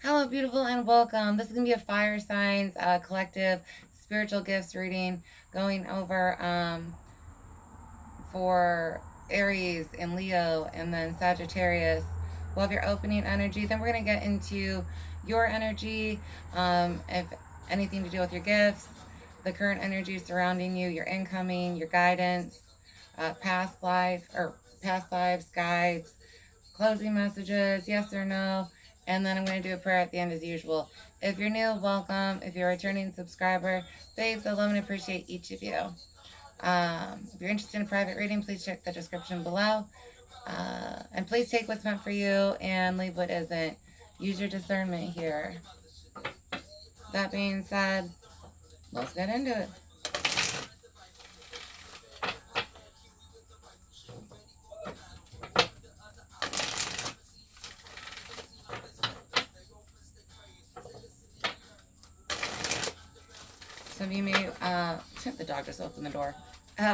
Hello, beautiful, and welcome. This is going to be a fire signs collective spiritual gifts reading going over for Aries and Leo and then Sagittarius. We'll have your opening energy. Then we're going to get into your energy, if anything to do with your gifts, the current energy surrounding you, your incoming, your guidance, past lives, guides, closing messages, yes or no, and then I'm going to do a prayer at the end as usual. If you're new, welcome. If you're a returning subscriber, babes, I love and appreciate each of you. If you're interested in a private reading, please check the description below. And please take what's meant for you and leave what isn't. Use your discernment here. That being said, let's get into it. Some of you may, the dog just opened the door,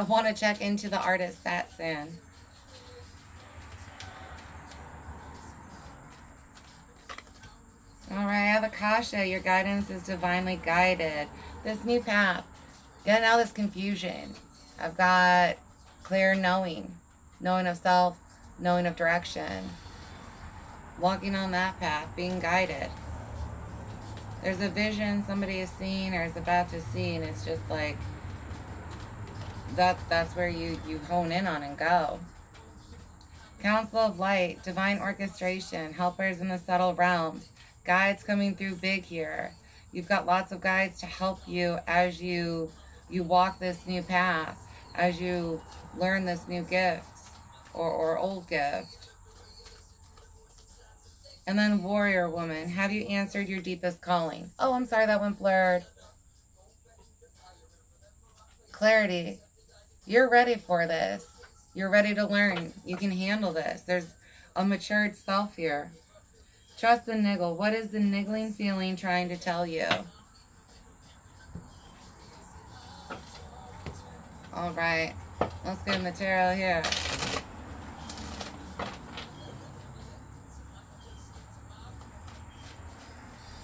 want to check into the artist Sat San. All right, I have Akasha. Your guidance is divinely guided. This new path, getting out of this confusion. I've got clear knowing of self, knowing of direction. Walking on that path, being guided. There's a vision somebody is seeing or is about to see, and it's just like, that's where you hone in on and go. Council of Light, divine orchestration, helpers in the subtle realms. Guides coming through big here. You've got lots of guides to help you as you walk this new path, as you learn this new gift or old gift. And then Warrior Woman, have you answered your deepest calling? Oh, I'm sorry, that went blurred. Clarity, you're ready for this. You're ready to learn. You can handle this. There's a matured self here. Trust the niggle. What is the niggling feeling trying to tell you? All right. Let's get in the tarot here.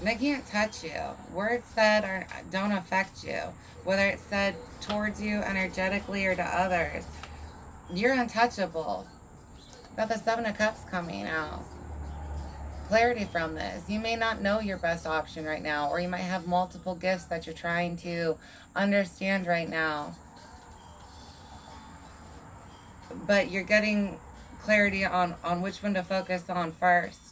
They can't touch you. Words said don't affect you. Whether it's said towards you energetically or to others. You're untouchable. Got the Seven of Cups coming out. Clarity from this. You may not know your best option right now, or you might have multiple gifts that you're trying to understand right now. But you're getting clarity on which one to focus on first.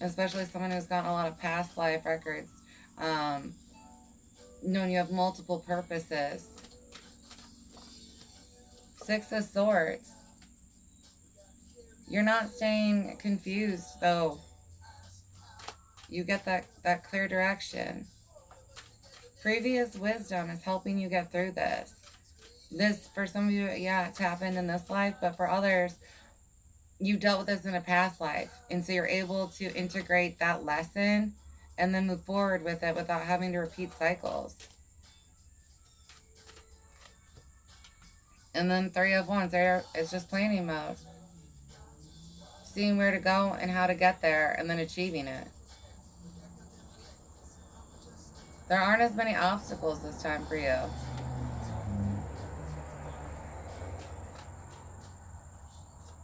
Especially someone who's gotten a lot of past life records. Knowing you have multiple purposes. Six of Swords. You're not staying confused, though. You get that clear direction. Previous wisdom is helping you get through this. This, for some of you, yeah, it's happened in this life, but for others, you dealt with this in a past life. And so you're able to integrate that lesson and then move forward with it without having to repeat cycles. And then Three of Wands, it's just planning mode. Seeing where to go and how to get there and then achieving it. There aren't as many obstacles this time for you.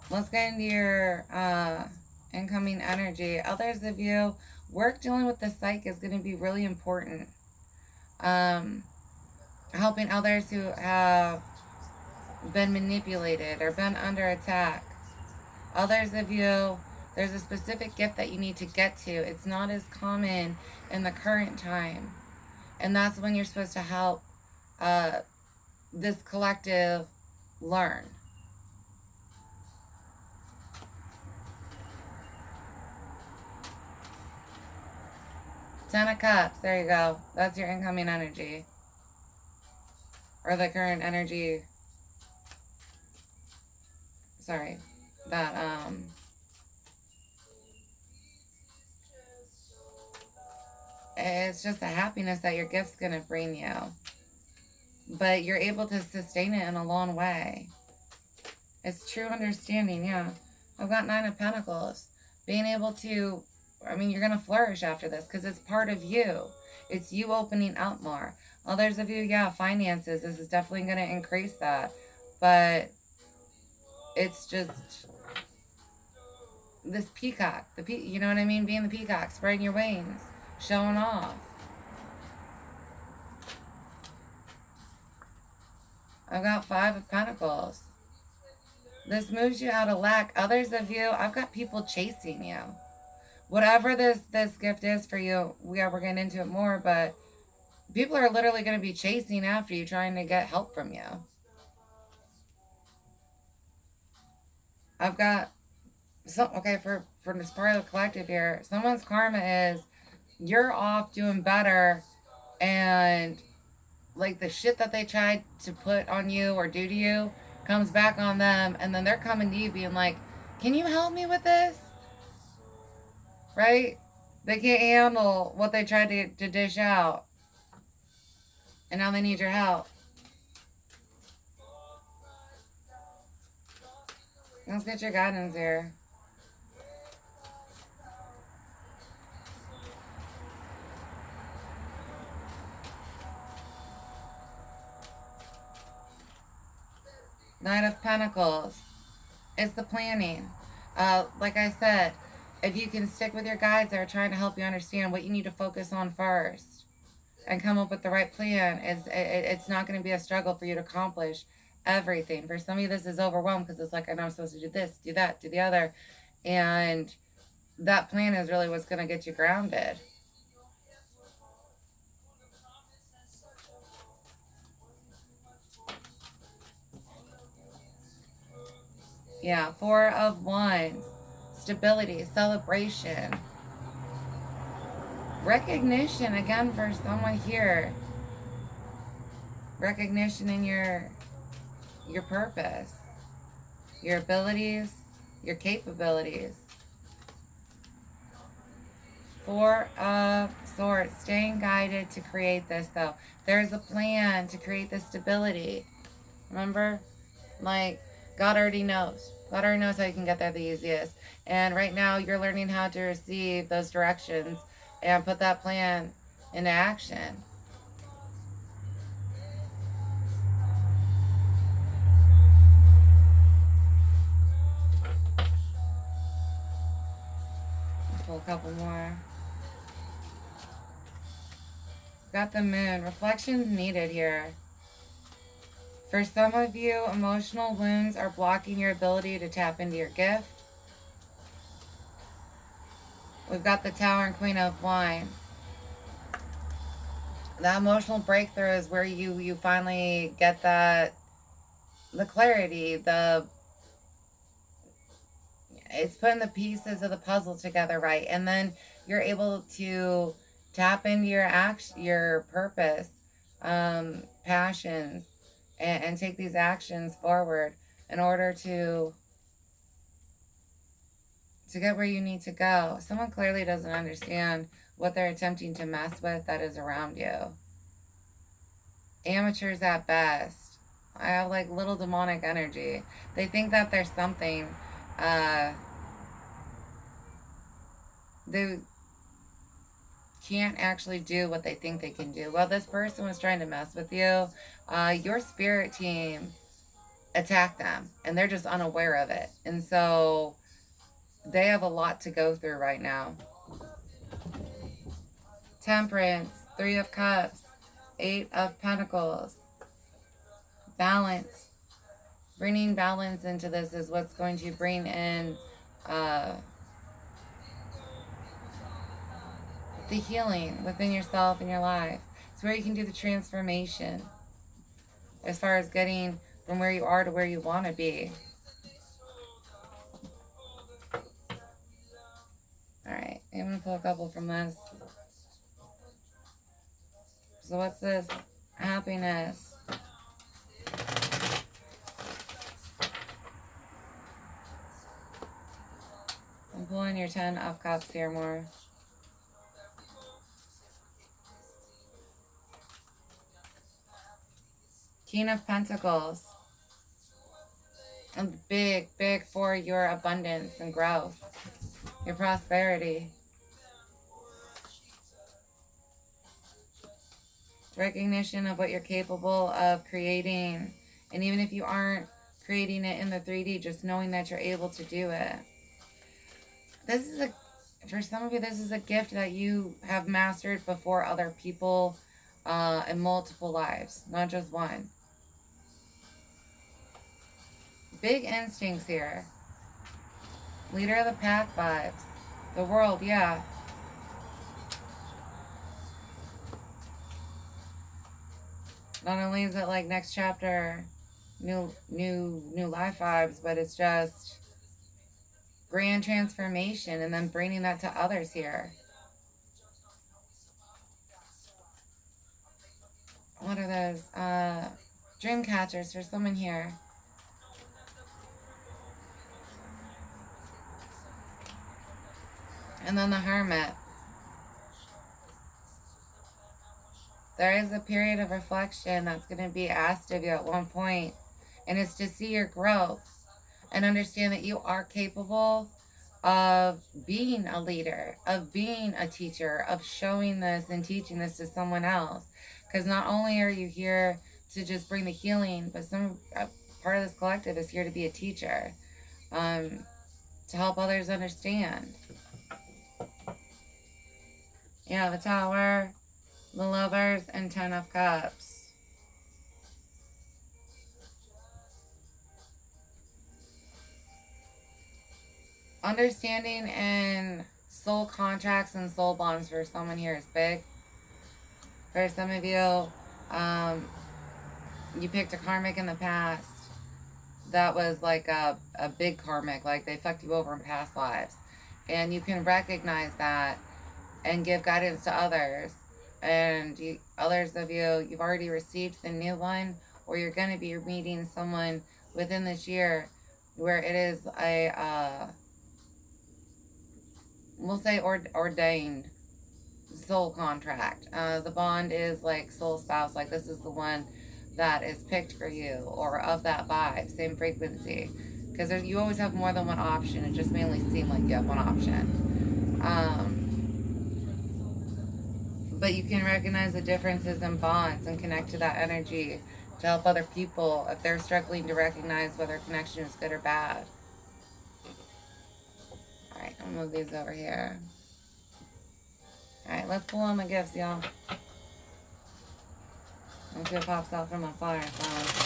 Let's get into your incoming energy. Others of you, work dealing with the psyche is going to be really important. Helping others who have been manipulated or been under attack. Others of you, there's a specific gift that you need to get to. It's not as common in the current time. And that's when you're supposed to help this collective learn. Ten of Cups, there you go. That's your incoming energy. Or the current energy. Sorry. That, it's just the happiness that your gift's going to bring you. But you're able to sustain it in a long way. It's true understanding, yeah. I've got Nine of Pentacles. Being able to, I mean, you're going to flourish after this because it's part of you. It's you opening up more. Others of you, yeah, finances. This is definitely going to increase that. But it's just this peacock. You know what I mean? Being the peacock, spreading your wings, showing off. I've got Five of Pentacles. This moves you out of lack. Others of you, I've got people chasing you. Whatever this gift is for you, we're getting into it more, but people are literally going to be chasing after you, trying to get help from you. I've got okay, for this part of the collective here, someone's karma is you're off doing better, and like the shit that they tried to put on you or do to you comes back on them, and then they're coming to you being like, can you help me with this? Right? They can't handle what they tried to dish out, and now they need your help. Let's get your guidance here. Knight of Pentacles. It's the planning. Like I said, if you can stick with your guides that are trying to help you understand what you need to focus on first and come up with the right plan, it's not going to be a struggle for you to accomplish everything. For some of you, this is overwhelmed because it's like, I know I'm supposed to do this, do that, do the other. And that plan is really what's going to get you grounded. Yeah, Four of Wands. Stability, celebration, recognition, again, for someone here. Recognition in your purpose, your abilities, your capabilities. Four of Swords, staying guided to create this, though. There's a plan to create this stability. Remember? Like, God already knows. God already knows how you can get there the easiest. And right now, you're learning how to receive those directions and put that plan into action. Let's pull a couple more. Got the Moon. Reflections needed here. For some of you, emotional wounds are blocking your ability to tap into your gift. We've got the Tower and Queen of Wands. That emotional breakthrough is where you finally get the clarity, it's putting the pieces of the puzzle together right, and then you're able to tap into your purpose, passions, and take these actions forward in order to get where you need to go. Someone clearly doesn't understand what they're attempting to mess with that is around you. Amateurs at best. I have like little demonic energy. They think that there's something they can't actually do what they think they can do. Well, this person was trying to mess with you. Your spirit team attacked them, and they're just unaware of it. And so they have a lot to go through right now. Temperance, Three of Cups, Eight of Pentacles. Balance. Bringing balance into this is what's going to bring in the healing within yourself and your life. It's where you can do the transformation as far as getting from where you are to where you want to be. Alright, I'm going to pull a couple from this. So what's this? Happiness. I'm pulling your 10 of Cups here more. King of Pentacles. big, big for your abundance and growth, your prosperity. Recognition of what you're capable of creating. And even if you aren't creating it in the 3D, just knowing that you're able to do it. This is for some of you, this is a gift that you have mastered before other people in multiple lives, not just one. Big instincts here. Leader of the pack vibes. The world, yeah. Not only is it like next chapter, new life vibes, but it's just grand transformation and then bringing that to others here. What are those? Dream catchers for someone here. And then the Hermit. There is a period of reflection that's going to be asked of you at one point, and it's to see your growth and understand that you are capable of being a leader, of being a teacher, of showing this and teaching this to someone else. Because not only are you here to just bring the healing, but part of this collective is here to be a teacher, to help others understand. Yeah, the Tower, the Lovers, and 10 of Cups. Understanding and soul contracts and soul bonds for someone here is big. For some of you, you picked a karmic in the past that was like a big karmic, like they fucked you over in past lives. And you can recognize that and give guidance to others. And others of you, you've already received the new one, or you're going to be meeting someone within this year where it is a, we'll say ordained soul contract. The bond is like soul spouse, like this is the one that is picked for you, or of that vibe, same frequency. Because you always have more than one option. It just mainly seems like you have one option. But you can recognize the differences in bonds and connect to that energy to help other people if they're struggling to recognize whether a connection is good or bad. Alright, I'll move these over here. Alright, let's pull on the gifts, y'all. Let's see what pops out from my fire phone.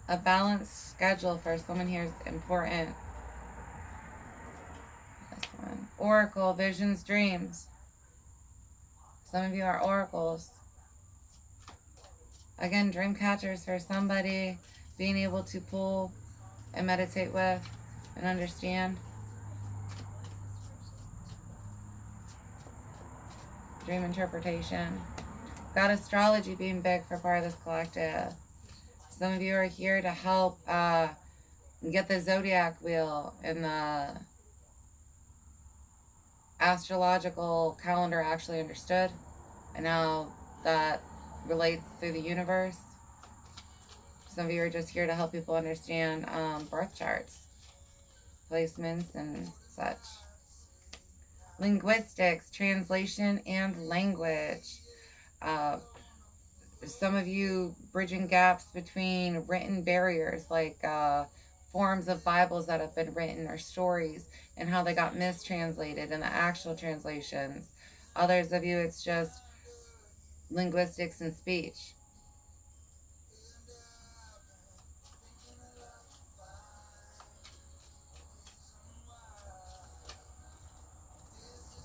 A balanced schedule for someone here is important. This one. Oracle, visions, dreams. Some of you are oracles. Again, dream catchers for somebody, being able to pull and meditate with and understand. Dream interpretation. Got astrology being big for part of this collective. Some of you are here to help get the zodiac wheel and the astrological calendar actually understood, and how that relates through the universe. Some of you are just here to help people understand birth charts, placements, and such. Linguistics, translation, and language. Some of you bridging gaps between written barriers, like forms of Bibles that have been written, or stories, and how they got mistranslated in the actual translations. Others of you, it's just linguistics and speech.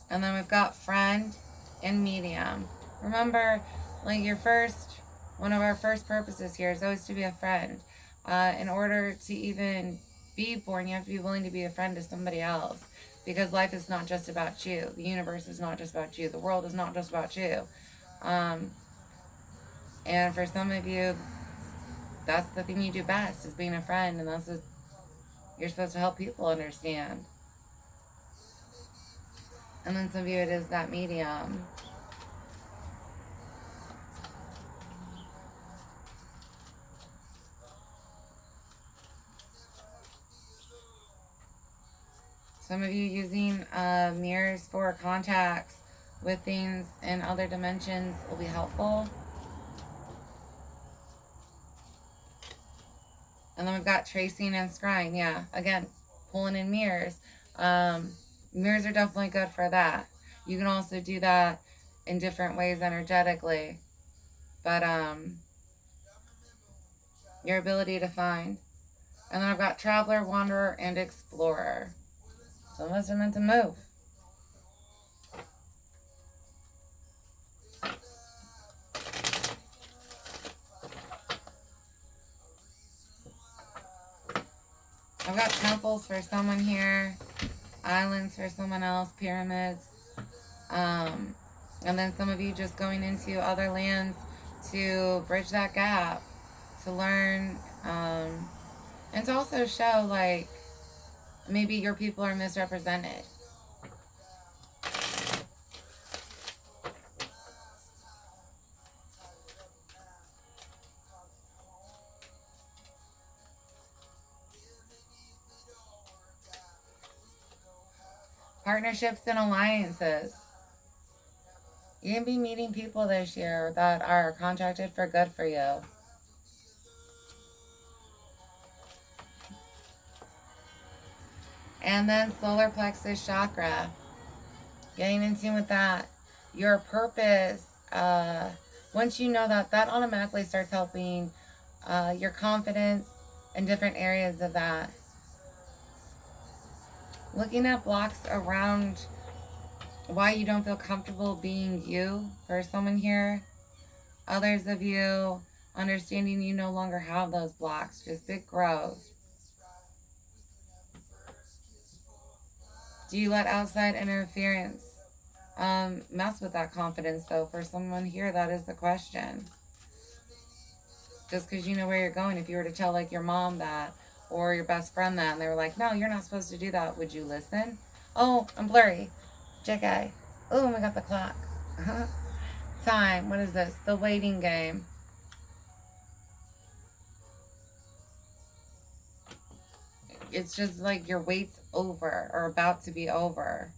And then we've got friend and medium. Remember, like one of our first purposes here is always to be a friend. In order to even be born, you have to be willing to be a friend to somebody else. Because life is not just about you. The universe is not just about you. The world is not just about you. And for some of you, that's the thing you do best, is being a friend. And that's You're supposed to help people understand. And then some of you, it is that medium. Some of you using mirrors for contacts with things in other dimensions will be helpful. And then we've got tracing and scrying. Yeah, again, pulling in mirrors. Mirrors are definitely good for that. You can also do that in different ways energetically. But your ability to find. And then I've got traveler, wanderer, and explorer. Some of us are meant to move. I've got temples for someone here, islands for someone else, pyramids. And then some of you just going into other lands to bridge that gap, to learn, and to also show, like, maybe your people are misrepresented. Partnerships and alliances. You're going to be meeting people this year that are contracted for good for you. And then solar plexus chakra. Getting in tune with that. Your purpose. Once you know that, that automatically starts helping your confidence in different areas of that. Looking at blocks around why you don't feel comfortable being you for someone here. Others of you understanding you no longer have those blocks, just big growth. Do you let outside interference mess with that confidence, though? For someone here, that is the question. Just because you know where you're going, if you were to tell, like, your mom that, or your best friend that, and they were like, no, you're not supposed to do that, would you listen? Oh, I'm blurry. JK. Oh, we got the clock. Time. What is this? The waiting game. It's just like your wait's over, or about to be over.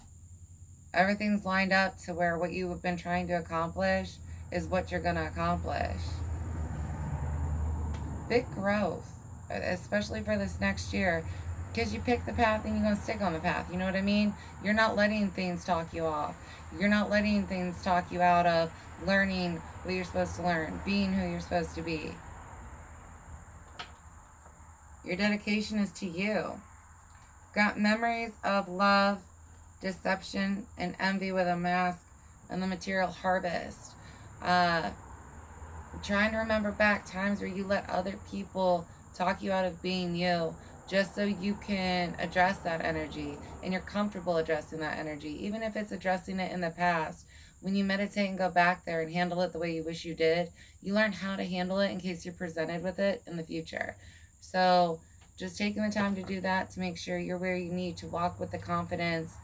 Everything's lined up to where what you have been trying to accomplish is what you're going to accomplish. Big growth, especially for this next year, because you pick the path and you're going to stick on the path. You know what I mean? You're not letting things talk you off. You're not letting things talk you out of learning what you're supposed to learn, being who you're supposed to be. Your dedication is to you. Got memories of love, deception, and envy with a mask, and the material harvest. Trying to remember back times where you let other people talk you out of being you, just so you can address that energy, and you're comfortable addressing that energy, even if it's addressing it in the past. When you meditate and go back there and handle it the way you wish you did, you learn how to handle it in case you're presented with it in the future. So just taking the time to do that to make sure you're where you need to walk with the confidence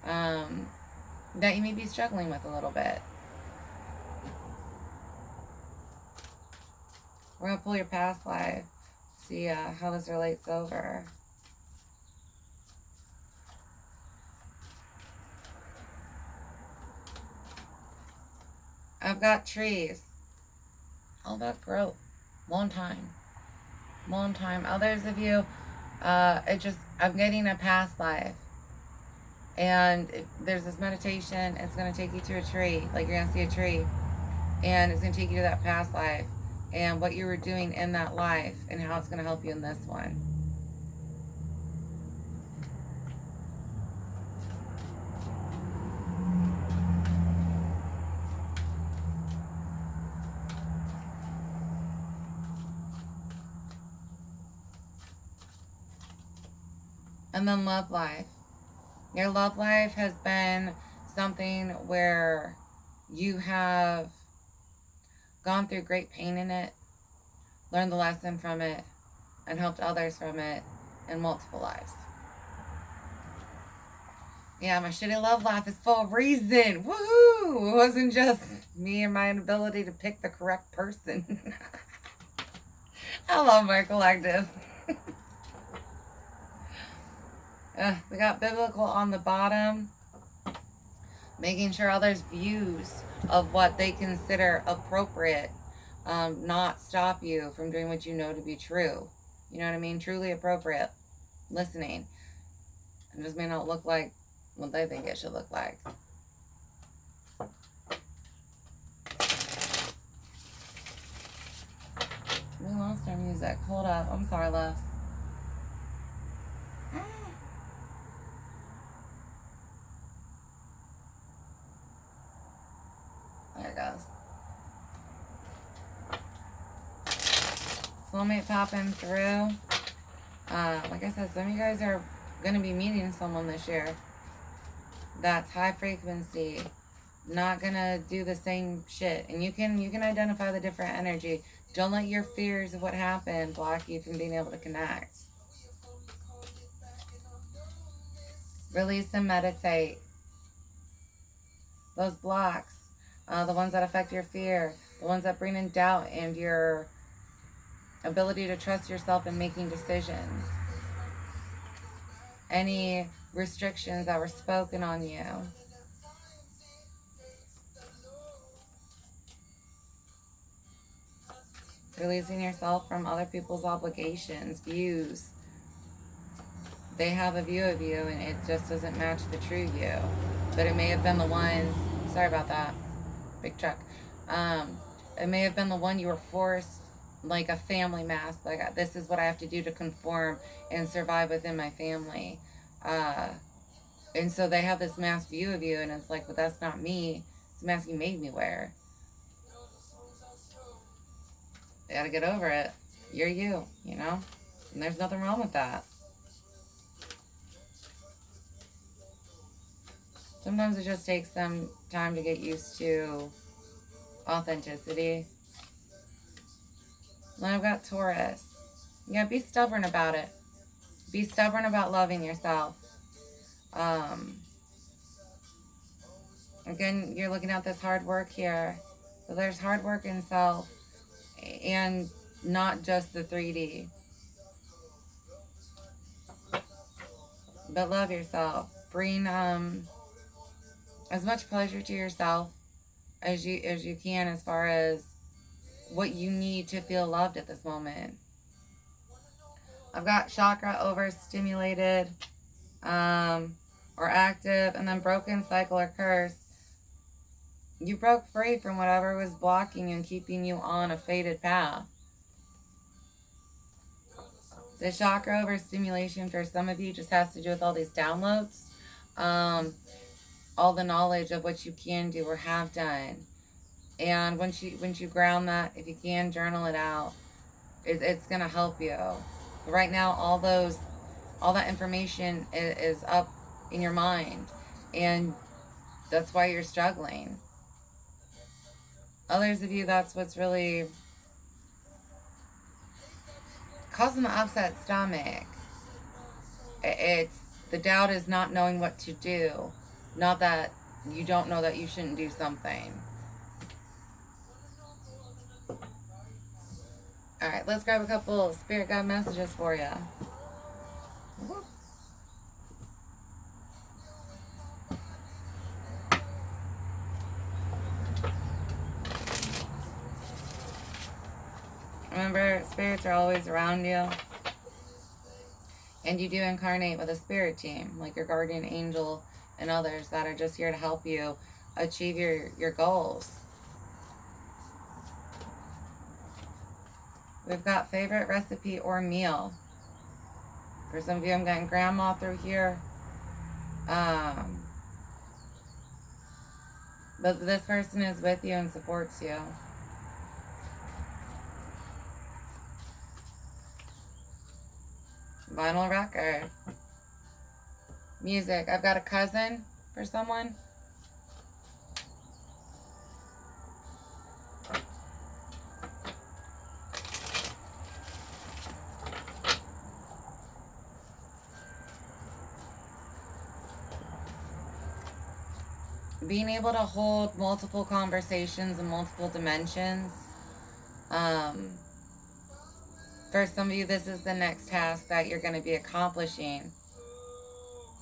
that you may be struggling with a little bit. We're going to pull your past life, see how this relates over. I've got trees. All about growth. Long time. Others of you, I'm getting a past life. And there's this meditation. It's going to take you to a tree. Like, you're going to see a tree. And it's going to take you to that past life. And what you were doing in that life. And how it's going to help you in this one. And then love life. Your love life has been something where you have gone through great pain in it, learned the lesson from it, and helped others from it. in multiple lives. Yeah, my shitty love life is for a reason. Woohoo! It wasn't just me and my inability to pick the correct person. I love my collective. We got biblical on the bottom. Making sure others' views of what they consider appropriate not stop you from doing what you know to be true. You know what I mean? Truly appropriate. Listening. It just may not look like what they think it should look like. We lost our music. Hold up. I'm sorry, loves. There it goes. Soulmate popping through. Like I said, some of you guys are going to be meeting someone this year that's high frequency, not going to do the same shit. And you can identify the different energy. Don't let your fears of what happened block you from being able to connect. Release and meditate. Those blocks, the ones that affect your fear, the ones that bring in doubt and your ability to trust yourself in making decisions. Any restrictions that were spoken on you. Releasing yourself from other people's obligations, views. They have a view of you and it just doesn't match the true you. But it may have been the one, sorry about that, big truck. It may have been the one you were forced, like a family mask, like this is what I have to do to conform and survive within my family. And so they have this mask view of you and it's like, but that's not me. It's a mask you made me wear. You gotta get over it. You're you, you know? And there's nothing wrong with that. Sometimes it just takes them time to get used to authenticity. Then I've got Taurus. Yeah, be stubborn about it. Be stubborn about loving yourself. Again, you're looking at this hard work here. So there's hard work in self and not just the 3D. But love yourself. Bring as much pleasure to yourself as you can as far as what you need to feel loved at this moment. I've got chakra overstimulated or active, and then broken cycle or curse. You broke free from whatever was blocking you and keeping you on a fated path. The chakra overstimulation for some of you just has to do with all these downloads. All the knowledge of what you can do or have done. And once you ground that, if you can, journal it out. It's going to help you. But right now, all that information is up in your mind. And that's why you're struggling. Others of you, that's what's really causing the upset stomach. It's the doubt is not knowing what to do. Not that you don't know that you shouldn't do something. Alright, let's grab a couple spirit guide messages for you. Remember, spirits are always around you. And you do incarnate with a spirit team, like your guardian angel and others that are just here to help you achieve your goals. We've got favorite recipe or meal. For some of you, I'm getting grandma through here. But this person is with you and supports you. Vinyl record. Music. I've got a cousin for someone. being able to hold multiple conversations in multiple dimensions. For some of you, this is the next task that you're going to be accomplishing.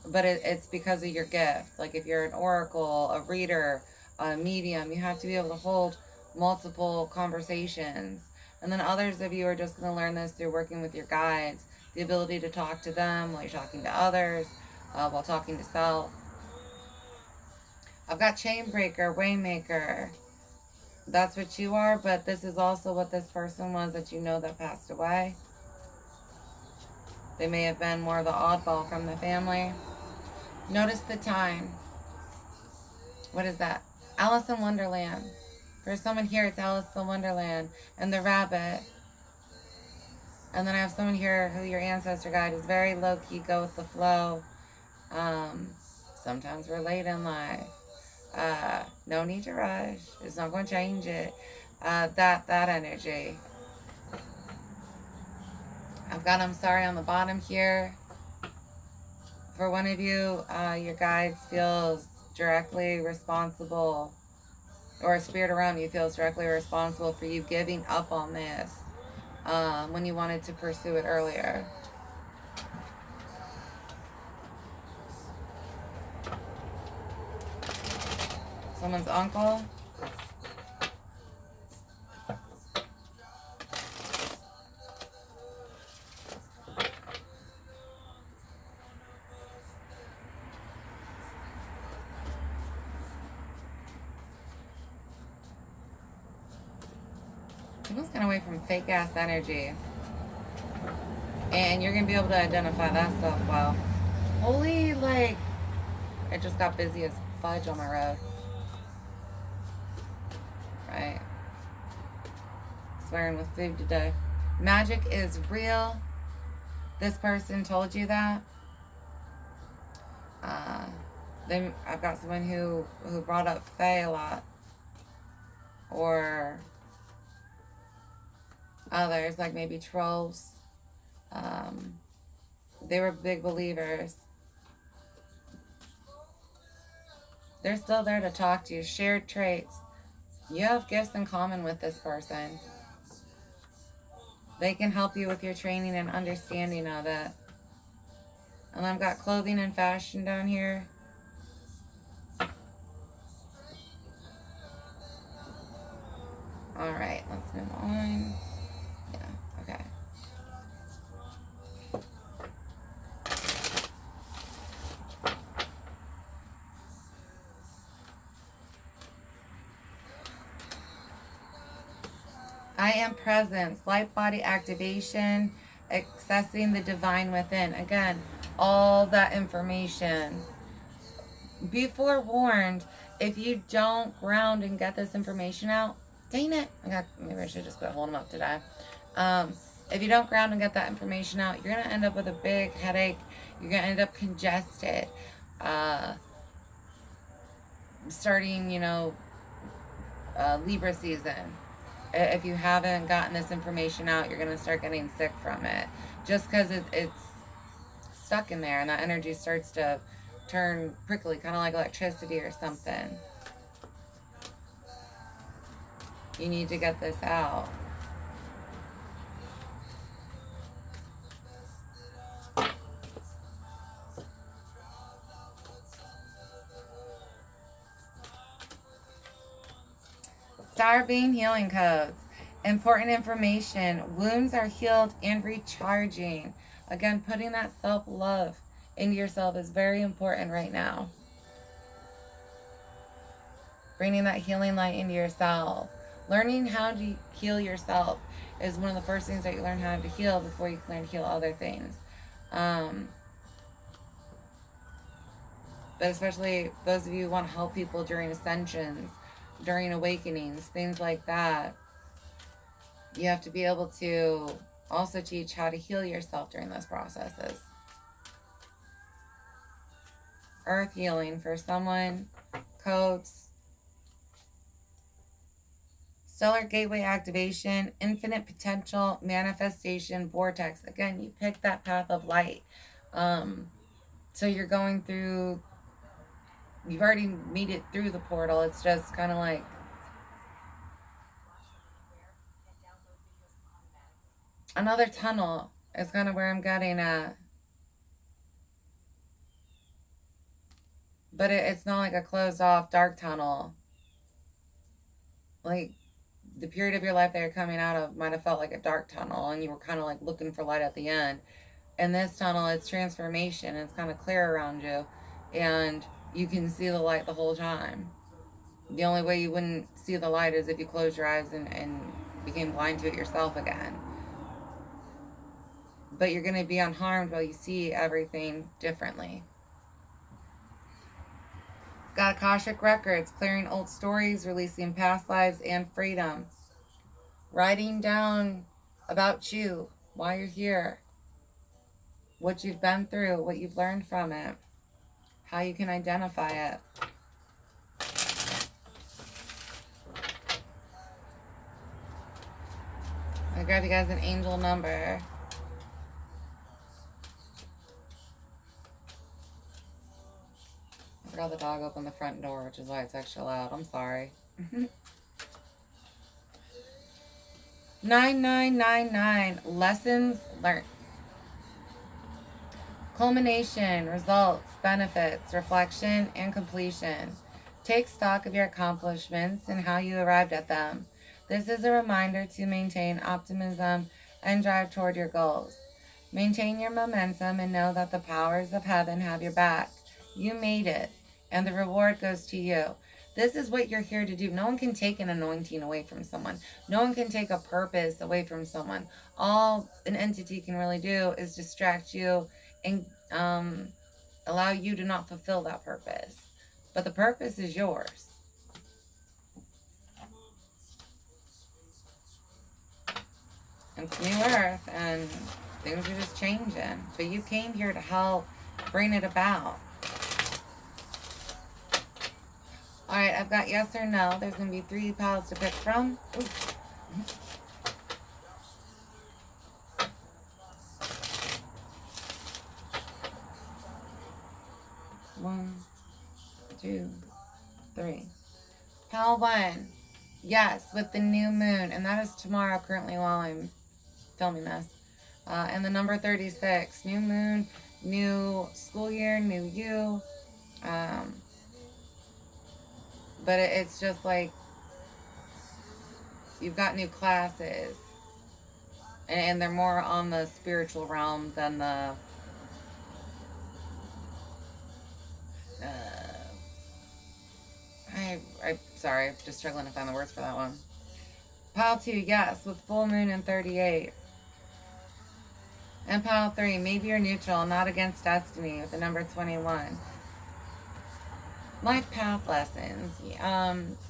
But it's because of your gift. Like if you're an oracle, a reader, a medium, you have to be able to hold multiple conversations. And then others of you are just going to learn this through working with your guides. The ability to talk to them while you're talking to others, while talking to self. I've got chain breaker, waymaker. That's what you are, but this is also what this person was that you know that passed away. They may have been more of the oddball from the family. Notice the time. What is that? Alice in Wonderland. For someone here, it's Alice in Wonderland and the rabbit. And then I have someone here who your ancestor guide is very low-key, go with the flow. Sometimes we're late in life. No need to rush. It's not going to change it. That energy. I've got I'm sorry on the bottom here. For one of you, your guides feels directly responsible, or a spirit around you feels directly responsible for you giving up on this when you wanted to pursue it earlier. Someone's uncle. Let's get away from fake ass energy. And you're going to be able to identify that stuff well. Holy, like, it just got busy as fudge on my road. Right. Swearing with food today. Magic is real. This person told you that. I've got someone who brought up Fae a lot. Or others, like maybe trolls. They were big believers. They're still there to talk to you. Shared traits. You have gifts in common with this person. They can help you with your training and understanding of it. And I've got clothing and fashion down here. All right, let's move on. Yeah, okay. I am presence, light body activation, accessing the divine within. Again, all that information. Be forewarned, if you don't ground and get this information out, dang it. Maybe I should just quit holding them up today. If you don't ground and get that information out, you're going to end up with a big headache. You're going to end up congested. Starting, Libra season. If you haven't gotten this information out, you're going to start getting sick from it. Just because it's stuck in there and that energy starts to turn prickly, kind of like electricity or something. You need to get this out. Star Beam healing codes. Important information. Wounds are healed and recharging. Again, putting that self-love into yourself is very important right now. Bringing that healing light into yourself. Learning how to heal yourself is one of the first things that you learn how to heal before you can learn to heal other things. But especially those of you who want to help people during ascensions, during awakenings, things like that. You have to be able to also teach how to heal yourself during those processes. Earth healing for someone. Codes. Stellar gateway activation. Infinite potential manifestation vortex. Again, you pick that path of light. So you're going through you've already made it through the portal. It's just kind of like another tunnel is kind of where I'm getting at. But it's not like a closed off dark tunnel. Like the period of your life that you're coming out of might have felt like a dark tunnel and you were kind of like looking for light at the end. In this tunnel, it's transformation. It's kind of clear around you. And you can see the light the whole time. The only way you wouldn't see the light is if you closed your eyes and became blind to it yourself again. But you're going to be unharmed while you see everything differently. Got Akashic records, clearing old stories, releasing past lives and freedom. Writing down about you, why you're here, what you've been through, what you've learned from it, how you can identify it. I'll grab you guys an angel number. I forgot the dog opened the front door, which is why it's extra loud. I'm sorry. 9999. Lessons learned. Culmination, results, benefits, reflection, and completion. Take stock of your accomplishments and how you arrived at them. This is a reminder to maintain optimism and drive toward your goals. Maintain your momentum and know that the powers of heaven have your back. You made it, and the reward goes to you. This is what you're here to do. No one can take an anointing away from someone. No one can take a purpose away from someone. All an entity can really do is distract you and allow you to not fulfill that purpose. But the purpose is yours. It's new earth and things are just changing. But you came here to help bring it about. Alright, I've got yes or no. There's going to be 3 piles to pick from. Ooh. 1, 2, 3. Pile 1. Yes, with the new moon. And that is tomorrow currently while I'm filming this. And the number 36. New moon, new school year, new you. But it's just like you've got new classes. And they're more on the spiritual realm than the... I'm sorry, I'm just struggling to find the words for that one. Pile 2, yes, with full moon and 38. And pile 3, maybe you're neutral, not against destiny, with the number 21. Life path lessons,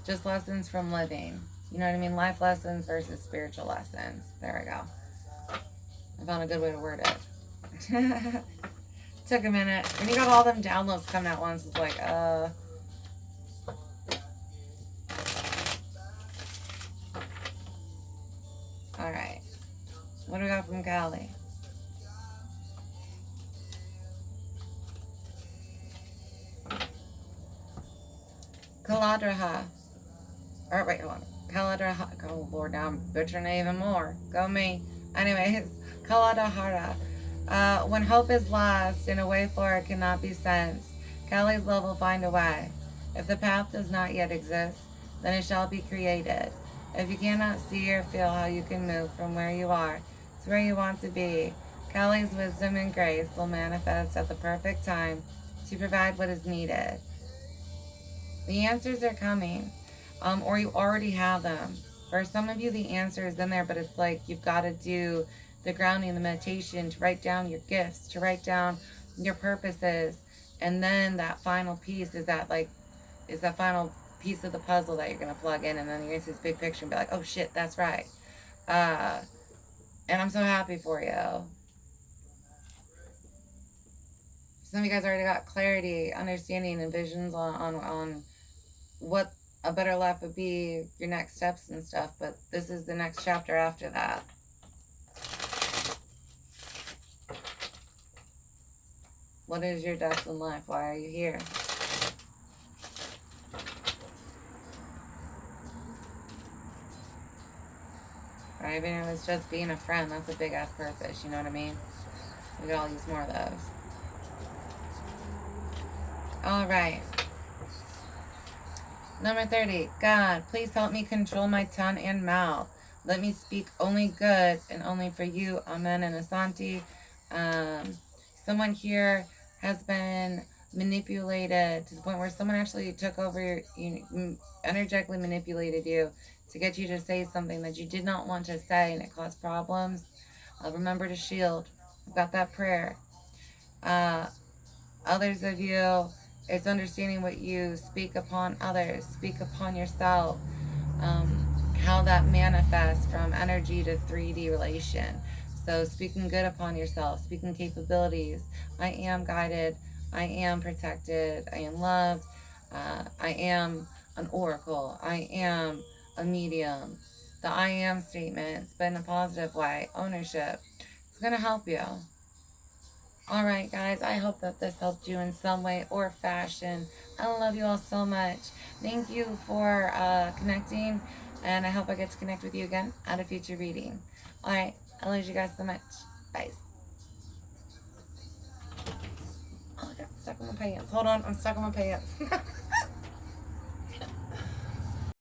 just lessons from living. You know what I mean? Life lessons versus spiritual lessons. There we go. I found a good way to word it. Took a minute. When you got all them downloads coming at once, it's like, Alright. What do we got from Cali? Kaladraha. Alright, wait, hold on. Kaladraha. Oh, Lord, now I'm butchering it even more. Go me. Anyways, Kaladahara. When hope is lost and a way forward cannot be sensed, Kali's love will find a way. If the path does not yet exist, then it shall be created. If you cannot see or feel how you can move from where you are to where you want to be, Kali's wisdom and grace will manifest at the perfect time to provide what is needed. The answers are coming, or you already have them. For some of you, the answer is in there, but it's like you've got to do the grounding, the meditation, to write down your gifts, to write down your purposes, and then that final piece is that final piece of the puzzle that you're going to plug in, and then you're going to see this big picture and be like, oh shit, that's right. And I'm so happy for you. Some of you guys already got clarity, understanding, and visions on what a better life would be, your next steps and stuff, but this is the next chapter after that. What is your destined life? Why are you here? Or even if it's just being a friend, that's a big ass purpose, you know what I mean? We could all use more of those. Alright. Number 30. God, please help me control my tongue and mouth. Let me speak only good and only for you. Amen and Asante. Someone here has been manipulated to the point where someone actually took over, energetically manipulated you to get you to say something that you did not want to say, and it caused problems. Remember to shield. I've got that prayer. Others of you, it's understanding what you speak upon others, speak upon yourself, how that manifests from energy to 3D relation. So speaking good upon yourself, speaking capabilities. I am guided. I am protected. I am loved. I am an oracle. I am a medium. The I am statements, but in a positive way. Ownership. It's going to help you. Alright guys, I hope that this helped you in some way or fashion. I love you all so much. Thank you for connecting, and I hope I get to connect with you again at a future reading. Alright, I love you guys so much. Bye. Oh, I got stuck in my pants. Hold on, I'm stuck in my pants.